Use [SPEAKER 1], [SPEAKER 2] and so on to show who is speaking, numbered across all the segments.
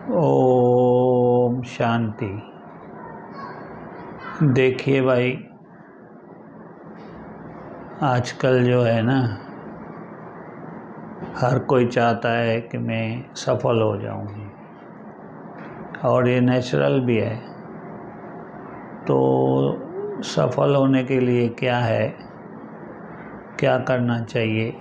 [SPEAKER 1] ओम शांति। देखिए भाई, आजकल जो है ना, हर कोई चाहता है कि मैं सफल हो जाऊं, और ये नेचुरल भी है। तो सफल होने के लिए क्या है, क्या करना चाहिए?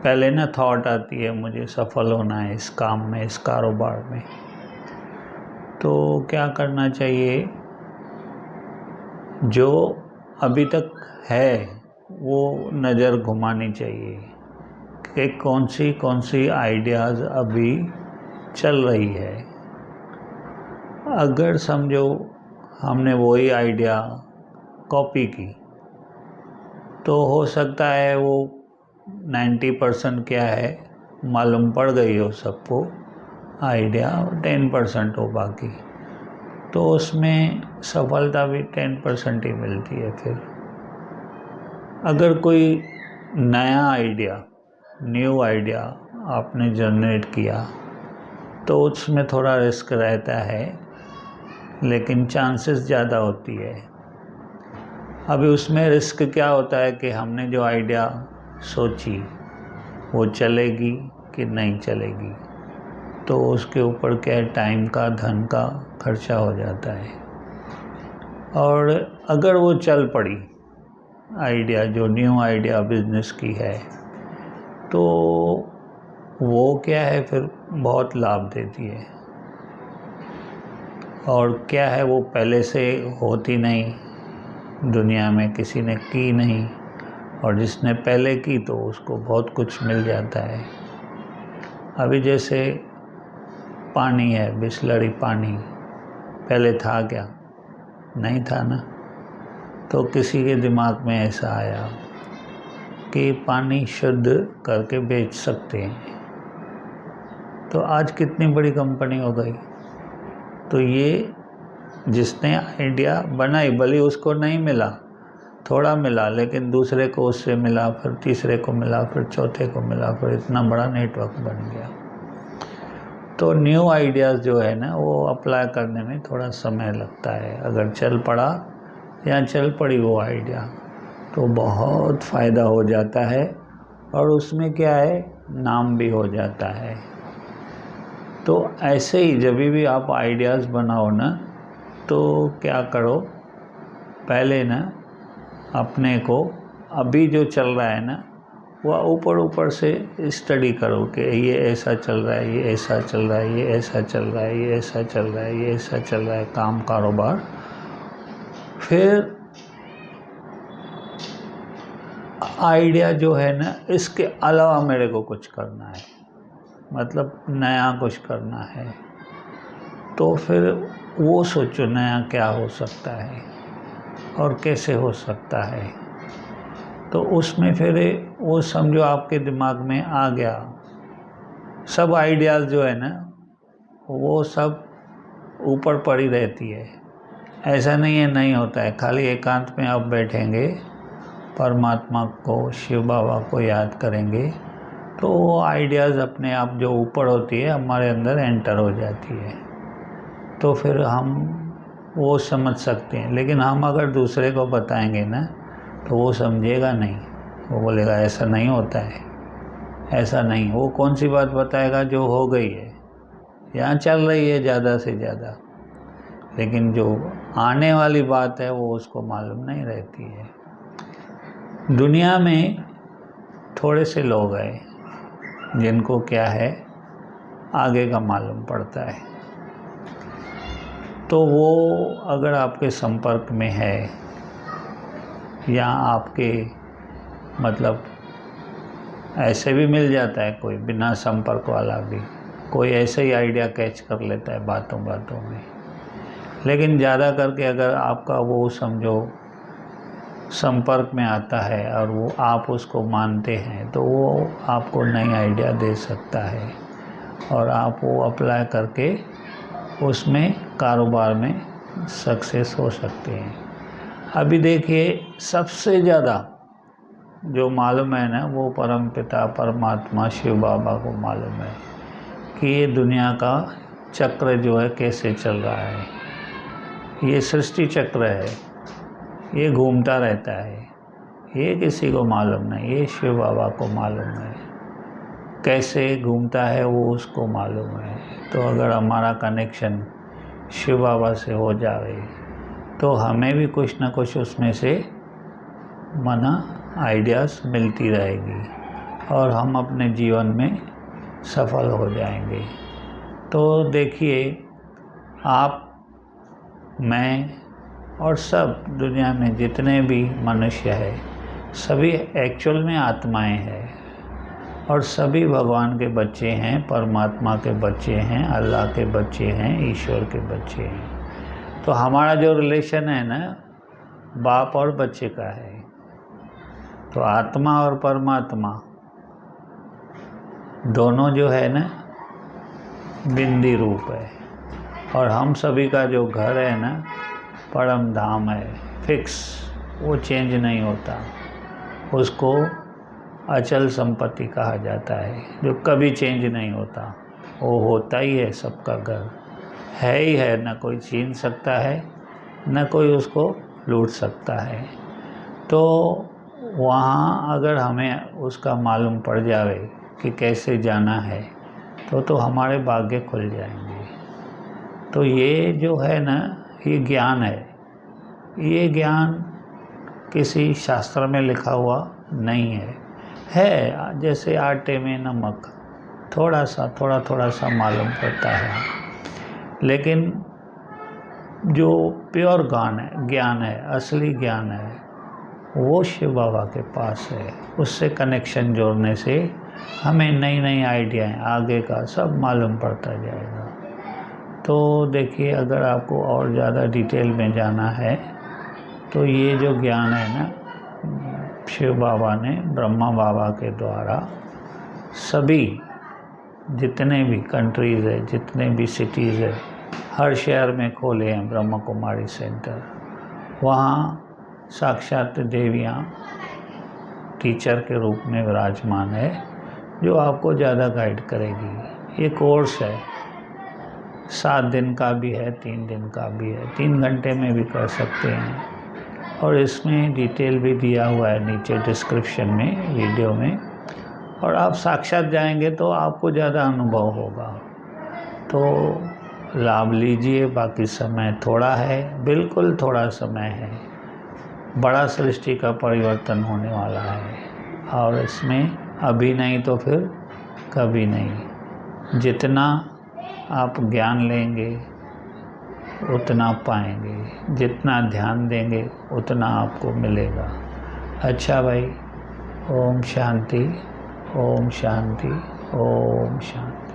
[SPEAKER 1] पहले ना थॉट आती है, मुझे सफल होना है इस काम में, इस कारोबार में। तो क्या करना चाहिए? जो अभी तक है वो नज़र घुमानी चाहिए कि कौन सी आइडियाज़ अभी चल रही है। अगर समझो हमने वही आइडिया कॉपी की, तो हो सकता है वो 90% क्या है मालूम पड़ गई हो सबको आइडिया, 10% हो बाकी, तो उसमें सफलता भी 10% ही मिलती है। फिर अगर कोई नया आइडिया, न्यू आइडिया आपने जनरेट किया, तो उसमें थोड़ा रिस्क रहता है, लेकिन चांसेस ज़्यादा होती है। अभी उसमें रिस्क क्या होता है कि हमने जो आइडिया सोची वो चलेगी कि नहीं चलेगी, तो उसके ऊपर क्या टाइम का, धन का खर्चा हो जाता है। और अगर वो चल पड़ी आइडिया, जो न्यू आइडिया बिजनेस की है, तो वो क्या है फिर बहुत लाभ देती है। और क्या है, वो पहले से होती नहीं, दुनिया में किसी ने की नहीं, और जिसने पहले की तो उसको बहुत कुछ मिल जाता है। अभी जैसे पानी है, बिसलरी पानी, पहले था क्या? नहीं था ना। तो किसी के दिमाग में ऐसा आया कि पानी शुद्ध करके बेच सकते हैं, तो आज कितनी बड़ी कंपनी हो गई। तो ये जिसने आइडिया बनाई, भले उसको नहीं मिला, थोड़ा मिला, लेकिन दूसरे को उससे मिला, फिर तीसरे को मिला, फिर चौथे को मिला, फिर इतना बड़ा नेटवर्क बन गया। तो न्यू आइडियाज़ जो है ना, वो अप्लाई करने में थोड़ा समय लगता है। अगर चल पड़ा या चल पड़ी वो आइडिया, तो बहुत फ़ायदा हो जाता है, और उसमें क्या है, नाम भी हो जाता है। तो ऐसे ही जब भी आप आइडियाज़ बनाओ ना, तो क्या करो, पहले ना अपने को अभी जो चल रहा है ना, वह ऊपर से स्टडी करो कि ये ऐसा चल रहा है, ये ऐसा चल रहा है, ये ऐसा चल रहा है, ये ऐसा चल रहा है, ये ऐसा चल रहा है काम, कारोबार। फिर आइडिया जो है ना, इसके अलावा मेरे को कुछ करना है, मतलब नया कुछ करना है। तो फिर वो सोचो नया क्या हो सकता है और कैसे हो सकता है। तो उसमें फिर वो समझो आपके दिमाग में आ गया। सब आइडियाज़ जो है ना, वो सब ऊपर पड़ी रहती है, ऐसा नहीं है नहीं होता है। खाली एकांत में आप बैठेंगे, परमात्मा को, शिव बाबा को याद करेंगे, तो वो आइडियाज़ अपने आप जो ऊपर होती है हमारे अंदर एंटर हो जाती है। तो फिर हम वो समझ सकते हैं। लेकिन हम अगर दूसरे को बताएंगे ना, तो वो समझेगा नहीं, वो बोलेगा ऐसा नहीं होता है, ऐसा नहीं। वो कौन सी बात बताएगा जो हो गई है, यहाँ चल रही है ज़्यादा से ज़्यादा, लेकिन जो आने वाली बात है वो उसको मालूम नहीं रहती है। दुनिया में थोड़े से लोग हैं जिनको क्या है, आगे का मालूम पड़ता है। तो वो अगर आपके संपर्क में है, या आपके मतलब ऐसे भी मिल जाता है, कोई बिना संपर्क वाला भी, कोई ऐसे ही आइडिया कैच कर लेता है बातों बातों में। लेकिन ज़्यादा करके अगर आपका वो समझो संपर्क में आता है और वो आप उसको मानते हैं, तो वो आपको नई आइडिया दे सकता है, और आप वो अप्लाई करके उसमें कारोबार में सक्सेस हो सकते हैं। अभी देखिए, सबसे ज़्यादा जो मालूम है ना, वो परमपिता परमात्मा शिव बाबा को मालूम है कि ये दुनिया का चक्र जो है कैसे चल रहा है। ये सृष्टि चक्र है, ये घूमता रहता है, ये किसी को मालूम नहीं, ये शिव बाबा को मालूम है। कैसे घूमता है वो उसको मालूम है। तो अगर हमारा कनेक्शन शिव बाबा से हो जाए तो हमें भी कुछ ना कुछ उसमें से आइडियाज़ मिलती रहेगी और हम अपने जीवन में सफल हो जाएंगे। तो देखिए, आप, मैं और सब दुनिया में जितने भी मनुष्य हैं सभी एक्चुअल में आत्माएं हैं और सभी भगवान के बच्चे हैं, परमात्मा के बच्चे हैं, अल्लाह के बच्चे हैं, ईश्वर के बच्चे हैं। तो हमारा जो रिलेशन है ना, बाप और बच्चे का है। तो आत्मा और परमात्मा दोनों जो है ना बिंदी रूप है, और हम सभी का जो घर है ना परम धाम है, फिक्स, वो चेंज नहीं होता। उसको अचल संपत्ति कहा जाता है, जो कभी चेंज नहीं होता। वो होता ही है, सबका घर है ही है, न कोई छीन सकता है, न कोई उसको लूट सकता है। तो वहाँ अगर हमें उसका मालूम पड़ जाए कि कैसे जाना है तो हमारे भाग्य खुल जाएंगे। तो ये जो है ना, ये ज्ञान है। ये ज्ञान किसी शास्त्र में लिखा हुआ नहीं है जैसे आटे में नमक, थोड़ा सा मालूम पड़ता है, लेकिन जो प्योर ज्ञान है, असली ज्ञान है, वो शिव बाबा के पास है। उससे कनेक्शन जोड़ने से हमें नई नई आइडियाएँ आगे का सब मालूम पड़ता जाएगा। तो देखिए, अगर आपको और ज़्यादा डिटेल में जाना है तो ये जो ज्ञान है ना, शिव बाबा ने ब्रह्मा बाबा के द्वारा सभी जितने भी कंट्रीज़ है, जितने भी सिटीज़ है, हर शहर में खोले हैं ब्रह्मा कुमारी सेंटर। वहाँ साक्षात देवियाँ टीचर के रूप में विराजमान है, जो आपको ज़्यादा गाइड करेगी। ये कोर्स है, 7 दिन का भी है, 3 दिन का भी है, 3 घंटे में भी कर सकते हैं। और इसमें डिटेल भी दिया हुआ है नीचे डिस्क्रिप्शन में, वीडियो में। और आप साक्षात जाएंगे तो आपको ज़्यादा अनुभव होगा। तो लाभ लीजिए। बाकी समय थोड़ा है, बिल्कुल थोड़ा समय है। बड़ा सृष्टि का परिवर्तन होने वाला है, और इसमें अभी नहीं तो फिर कभी नहीं। जितना आप ज्ञान लेंगे उतना पाएंगे, जितना ध्यान देंगे उतना आपको मिलेगा। अच्छा भाई, ओम शांति, ओम शांति, ओम शांति।